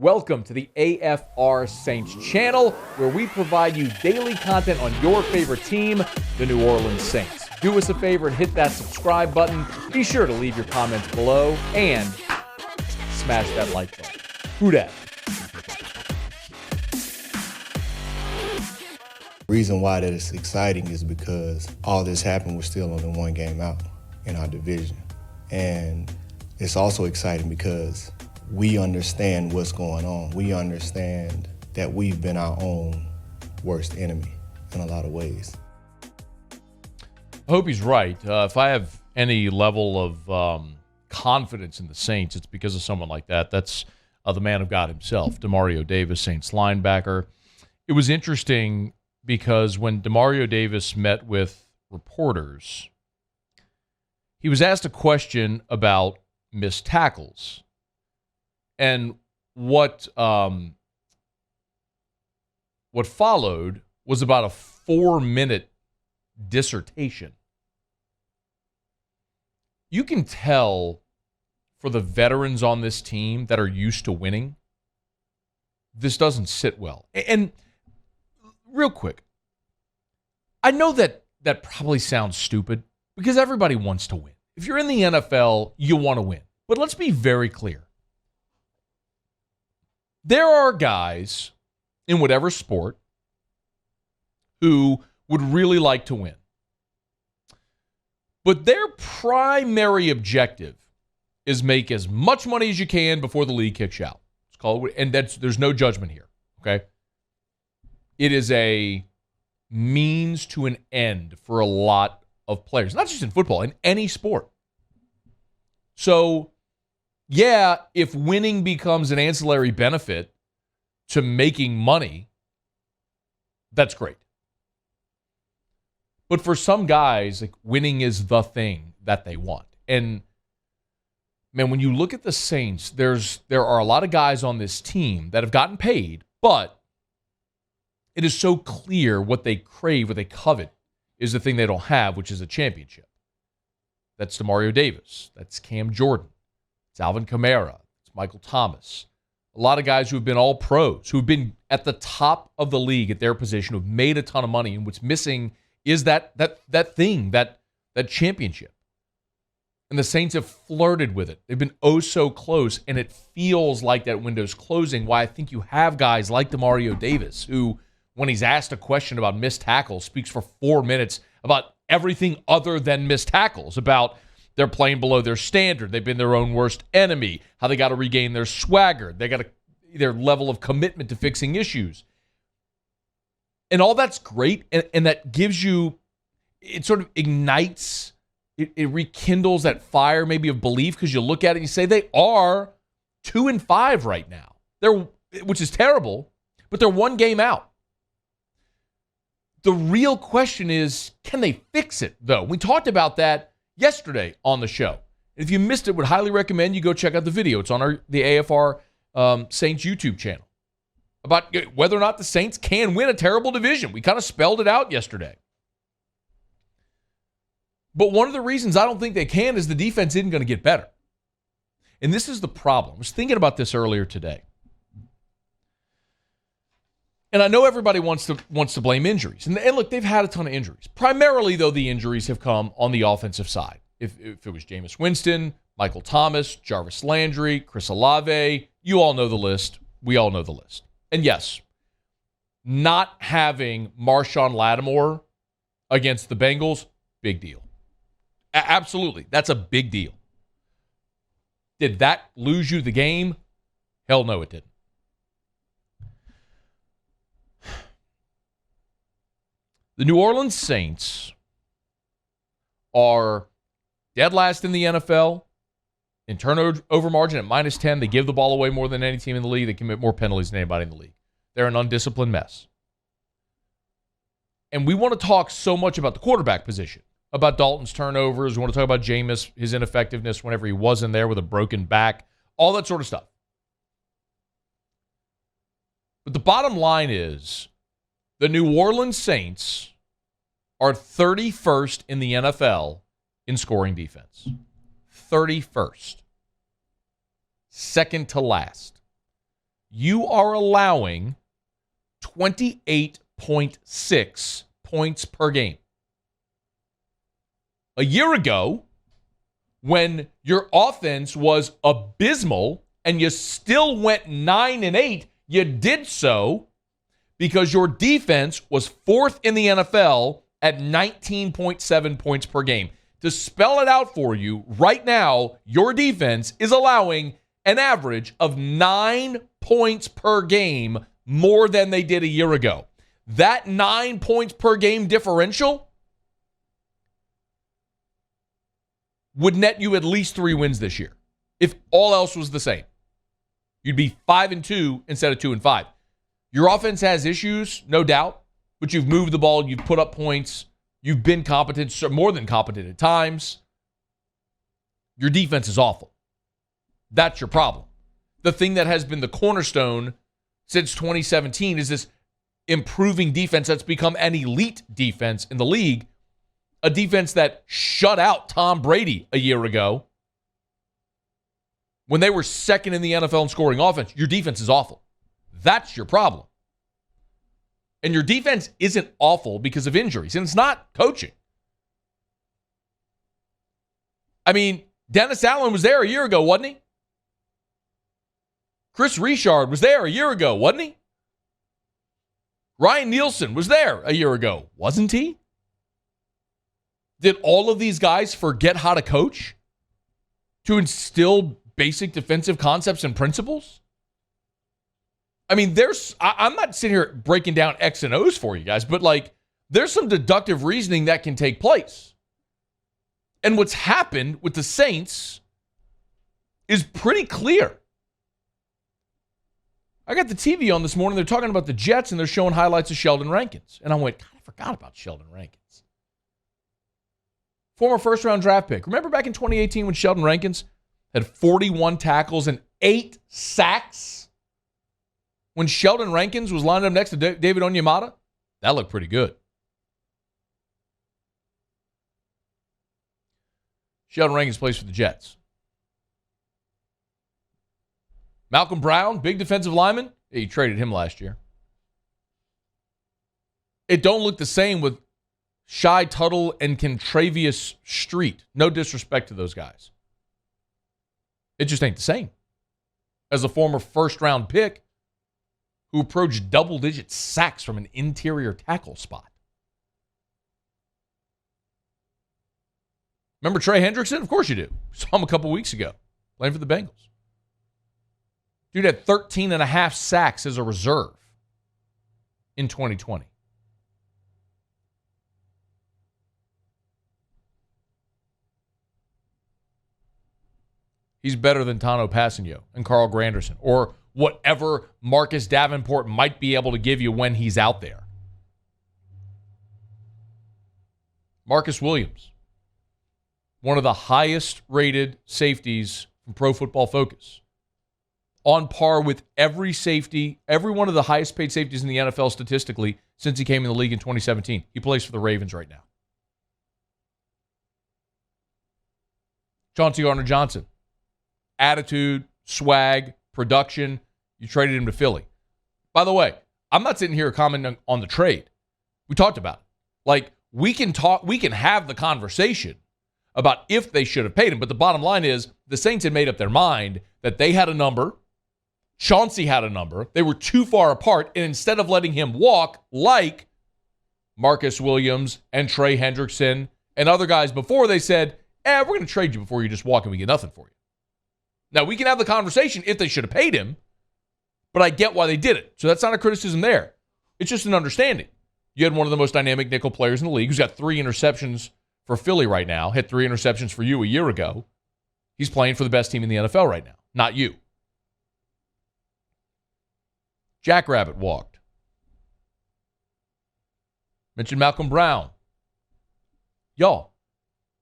Welcome to the AFR Saints channel, where we provide you daily content on your favorite team, the New Orleans Saints. Do us a favor and hit that subscribe button. Be sure to leave your comments below and smash that like button. Who dat? The reason why that it's exciting is because all this happened, we're still only one game out in our division. And it's also exciting because we understand what's going on. We understand that we've been our own worst enemy in a lot of ways. I hope he's right. If I have any level of confidence in the Saints, it's because of someone like that. That's the man of God himself, Demario Davis, Saints linebacker. It was interesting because when Demario Davis met with reporters, he was asked a question about missed tackles. And what followed was about a 4-minute dissertation. You can tell for the veterans on this team that are used to winning, this doesn't sit well. And real quick, I know that probably sounds stupid because everybody wants to win. If you're in the NFL, you want to win. But let's be very clear. There are guys in whatever sport who would really like to win. But their primary objective is make as much money as you can before the league kicks you out. It's called, and there's no judgment here, okay? It is a means to an end for a lot of players, not just in football, in any sport. So, yeah, if winning becomes an ancillary benefit to making money, that's great. But for some guys, like, winning is the thing that they want. And, man, when you look at the Saints, there are a lot of guys on this team that have gotten paid, but it is so clear what they crave, what they covet, is the thing they don't have, which is a championship. That's Demario Davis. That's Cam Jordan. It's Alvin Kamara. It's Michael Thomas. A lot of guys who have been all pros, who have been at the top of the league at their position, who have made a ton of money, and what's missing is that thing, that championship. And the Saints have flirted with it. They've been oh so close, and it feels like that window's closing. Why I think you have guys like Demario Davis, who, when he's asked a question about missed tackles, speaks for 4 minutes about everything other than missed tackles, about they're playing below their standard. They've been their own worst enemy, how they got to regain their swagger. They got their level of commitment to fixing issues. And all that's great, and that gives you, it sort of ignites, it rekindles that fire maybe of belief, because you look at it and you say they are 2-5 right now, which is terrible, but they're one game out. The real question is, can they fix it, though? We talked about that yesterday on the show. If you missed it, would highly recommend you go check out the video. It's on the AFR Saints YouTube channel about whether or not the Saints can win a terrible division. We kind of spelled it out yesterday. But one of the reasons I don't think they can is the defense isn't going to get better. And this is the problem. I was thinking about this earlier today. And I know everybody wants to blame injuries. And look, they've had a ton of injuries. Primarily, though, the injuries have come on the offensive side. If it was Jameis Winston, Michael Thomas, Jarvis Landry, Chris Olave, you all know the list. We all know the list. And yes, not having Marshawn Lattimore against the Bengals, big deal. Absolutely. That's a big deal. Did that lose you the game? Hell no, it didn't. The New Orleans Saints are dead last in the NFL in turnover margin at -10. They give the ball away more than any team in the league. They commit more penalties than anybody in the league. They're an undisciplined mess. And we want to talk so much about the quarterback position, about Dalton's turnovers. We want to talk about Jameis, his ineffectiveness whenever he wasn't there with a broken back, all that sort of stuff. But the bottom line is, the New Orleans Saints are 31st in the NFL in scoring defense. 31st. Second to last. you are allowing 28.6 points per game. A year ago, when your offense was abysmal and you still went 9-8, you did so because your defense was 4th in the NFL at 19.7 points per game. To spell it out for you, right now, your defense is allowing an average of 9 points per game more than they did a year ago. That 9 points per game differential would net you at least 3 wins this year. If all else was the same, you'd be 5-2 instead of 2-5. Your offense has issues, no doubt, but you've moved the ball, you've put up points, you've been competent, more than competent at times. Your defense is awful. That's your problem. The thing that has been the cornerstone since 2017 is this improving defense that's become an elite defense in the league. A defense that shut out Tom Brady a year ago when they were 2nd in the NFL in scoring offense. Your defense is awful. That's your problem. And your defense isn't awful because of injuries, and it's not coaching. I mean, Dennis Allen was there a year ago, wasn't he? Chris Richard was there a year ago, wasn't he? Ryan Nielsen was there a year ago, wasn't he? Did all of these guys forget how to coach? To instill basic defensive concepts and principles? I mean, I'm not sitting here breaking down X and O's for you guys, but there's some deductive reasoning that can take place. And what's happened with the Saints is pretty clear. I got the TV on this morning. They're talking about the Jets, and they're showing highlights of Sheldon Rankins. And I went, God, I forgot about Sheldon Rankins. Former first-round draft pick. Remember back in 2018 when Sheldon Rankins had 41 tackles and 8 sacks? When Sheldon Rankins was lined up next to David Onyemata? That looked pretty good. Sheldon Rankins plays for the Jets. Malcolm Brown, big defensive lineman. Yeah, you traded him last year. It don't look the same with Shy Tuttle and Kentravius Street. No disrespect to those guys. It just ain't the same. As a former first-round pick who approached double-digit sacks from an interior tackle spot. Remember Trey Hendrickson? Of course you do. Saw him a couple weeks ago playing for the Bengals. Dude had 13 and a half sacks as a reserve in 2020. He's better than Tano Passanio and Carl Granderson or whatever Marcus Davenport might be able to give you when he's out there. Marcus Williams, one of the highest rated safeties from Pro Football Focus. On par with every safety, every one of the highest paid safeties in the NFL statistically since he came in the league in 2017. He plays for the Ravens right now. Chauncey Gardner-Johnson. Attitude, swag, production. You traded him to Philly. By the way, I'm not sitting here commenting on the trade. We talked about it. We can have the conversation about if they should have paid him. But the bottom line is the Saints had made up their mind that they had a number. Chauncey had a number. They were too far apart. And instead of letting him walk like Marcus Williams and Trey Hendrickson and other guys before, they said, we're going to trade you before you just walk and we get nothing for you. Now, we can have the conversation if they should have paid him, but I get why they did it. So that's not a criticism there. It's just an understanding. You had one of the most dynamic nickel players in the league who's got 3 interceptions for Philly right now, had 3 interceptions for you a year ago. He's playing for the best team in the NFL right now, not you. Jackrabbit walked. Mentioned Malcolm Brown. Y'all,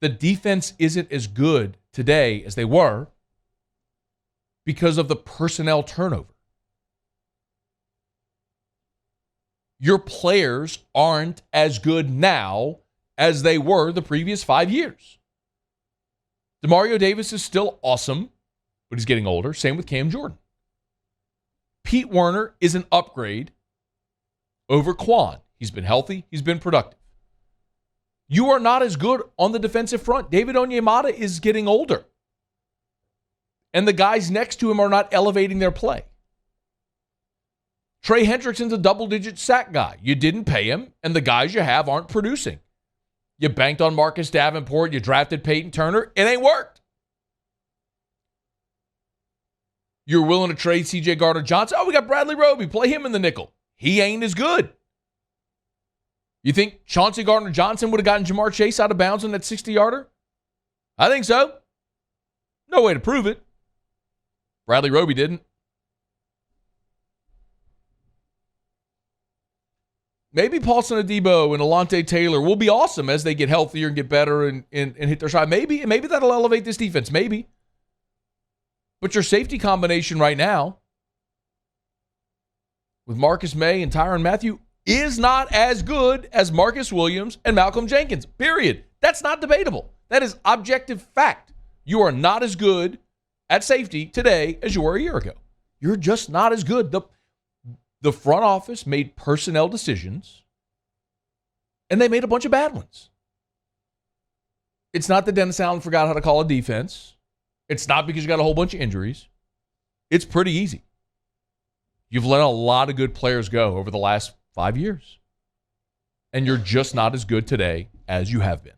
the defense isn't as good today as they were because of the personnel turnover. Your players aren't as good now as they were the previous 5 years. DeMario Davis is still awesome, but he's getting older. Same with Cam Jordan. Pete Werner is an upgrade over Quan. He's been healthy. He's been productive. You are not as good on the defensive front. David Onyemata is getting older. And the guys next to him are not elevating their play. Trey Hendrickson's a double-digit sack guy. You didn't pay him, and the guys you have aren't producing. You banked on Marcus Davenport. You drafted Peyton Turner. It ain't worked. You're willing to trade C.J. Gardner-Johnson. Oh, we got Bradley Roby. Play him in the nickel. He ain't as good. You think Chauncey Gardner-Johnson would have gotten Jamar Chase out of bounds on that 60-yarder? I think so. No way to prove it. Bradley Roby didn't. Maybe Paulson Adebo and Alontae Taylor will be awesome as they get healthier and get better and hit their shot. Maybe that'll elevate this defense. Maybe. But your safety combination right now with Marcus May and Tyrann Mathieu is not as good as Marcus Williams and Malcolm Jenkins. Period. That's not debatable. That is objective fact. You are not as good at safety today as you were a year ago. You're just not as good. The front office made personnel decisions, and they made a bunch of bad ones. It's not that Dennis Allen forgot how to call a defense. It's not because you got a whole bunch of injuries. It's pretty easy. You've let a lot of good players go over the last 5 years, and you're just not as good today as you have been.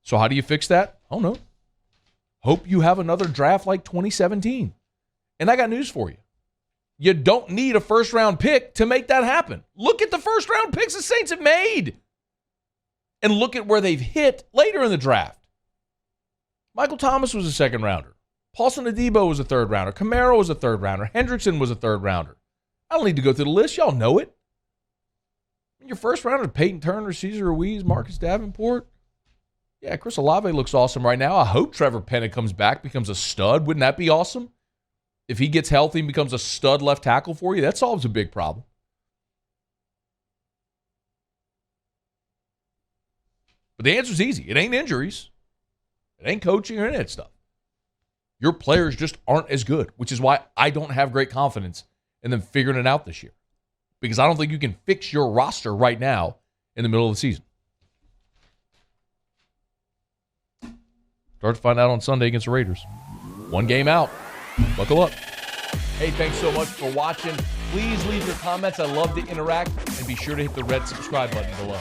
So how do you fix that? I don't know. Hope you have another draft like 2017. And I got news for you. You don't need a first-round pick to make that happen. Look at the first-round picks the Saints have made. And look at where they've hit later in the draft. Michael Thomas was a second-rounder. Paulson Adebo was a third-rounder. Kamara was a third-rounder. Hendrickson was a third-rounder. I don't need to go through the list. Y'all know it. Your first-rounder, Peyton Turner, Cesar Ruiz, Marcus Davenport. Yeah, Chris Olave looks awesome right now. I hope Trevor Penna comes back, becomes a stud. Wouldn't that be awesome? If he gets healthy and becomes a stud left tackle for you, that solves a big problem. But the answer's easy. It ain't injuries. It ain't coaching or any of that stuff. Your players just aren't as good, which is why I don't have great confidence in them figuring it out this year. Because I don't think you can fix your roster right now in the middle of the season. Start to find out on Sunday against the Raiders. One game out. Buckle up. Hey, thanks so much for watching. Please leave your comments. I love to interact. And be sure to hit the red subscribe button below.